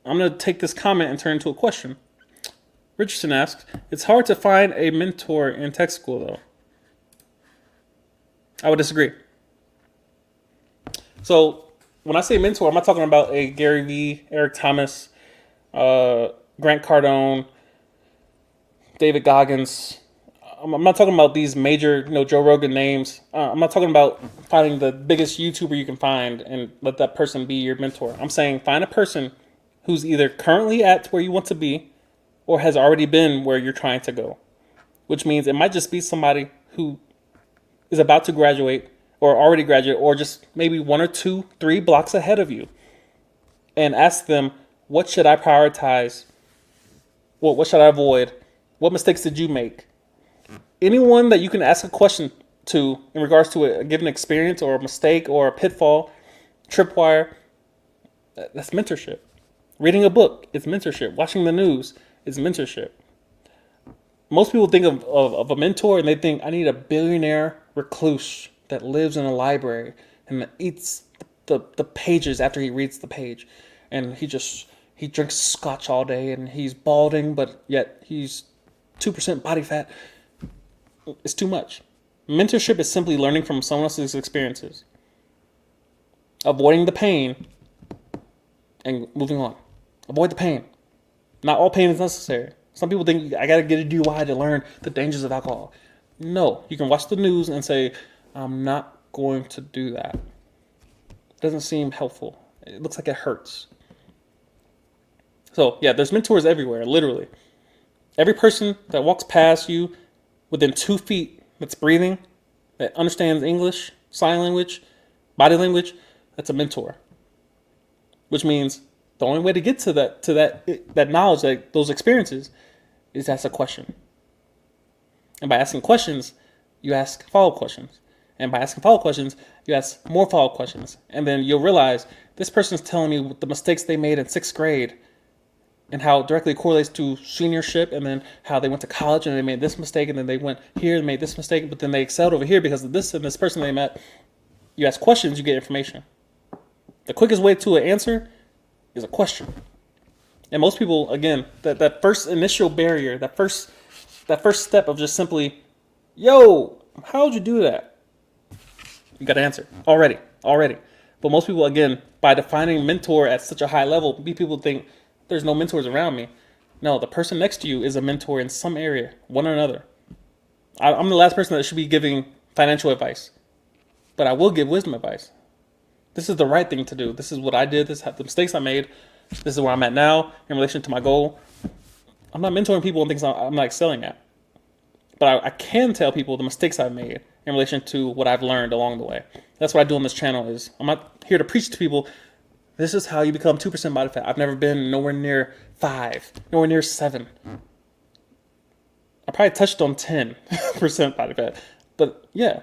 I'm going to take this comment and turn it into a question. Richardson asks, it's hard to find a mentor in tech school, though. I would disagree. So when I say mentor, I'm not talking about a Gary Vee, Eric Thomas, Grant Cardone, David Goggins. I'm not talking about these major, Joe Rogan names. I'm not talking about finding the biggest YouTuber you can find and let that person be your mentor. I'm saying find a person who's either currently at where you want to be or has already been where you're trying to go, which means it might just be somebody who is about to graduate or already graduate or just maybe 1 or 2, 3 blocks ahead of you, and ask them, what should I prioritize? What should I avoid? What mistakes did you make? Anyone that you can ask a question to in regards to a given experience or a mistake or a pitfall, tripwire, that's mentorship. Reading a book is mentorship. Watching the news is mentorship. Most people think of a mentor and they think, I need a billionaire recluse that lives in a library and that eats the pages after he reads the page. And he drinks scotch all day and he's balding, but yet he's 2% body fat. It's too much. Mentorship is simply learning from someone else's experiences, avoiding the pain, and moving on. Avoid the pain. Not all pain is necessary. Some people think I got to get a DUI to learn the dangers of alcohol. No, you can watch the news and say, I'm not going to do that. It doesn't seem helpful. It looks like it hurts. So, yeah, there's mentors everywhere, literally. Every person that walks past you within 2 feet that's breathing, that understands English, sign language, body language, that's a mentor. Which means the only way to get to that knowledge, those experiences, is to ask a question. And by asking questions, you ask follow-up questions. And by asking follow-up questions, you ask more follow-up questions. And then you'll realize this person's telling me the mistakes they made in 6th grade and how it directly correlates to seniorship, and then how they went to college and they made this mistake, and then they went here and made this mistake, but then they excelled over here because of this and this person they met. You ask questions, you get information. The quickest way to an answer is a question. And most people, again, that first initial barrier, that first step of just simply, yo, how'd you do that? You got to answer already. But most people, again, by defining mentor at such a high level, people think there's no mentors around me. No, the person next to you is a mentor in some area, one or another. I'm the last person that should be giving financial advice, but I will give wisdom advice. This is the right thing to do. This is what I did. This is the mistakes I made. This is where I'm at now in relation to my goal. I'm not mentoring people and things I'm not excelling at. But I can tell people the mistakes I've made in relation to what I've learned along the way. That's what I do on this channel. Is I'm not here to preach to people, this is how you become 2% body fat. I've never been nowhere near 5, nowhere near 7. I probably touched on 10% body fat. But yeah,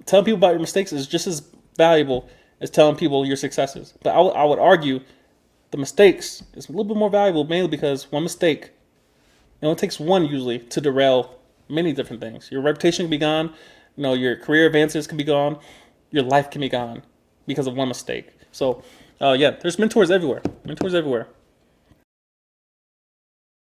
telling people about your mistakes is just as valuable as telling people your successes. But I would argue the mistakes is a little bit more valuable, mainly because one mistake, it only takes one usually to derail many different things. Your reputation can be gone. Your career advances can be gone. Your life can be gone because of one mistake. So, yeah, there's mentors everywhere. Mentors everywhere.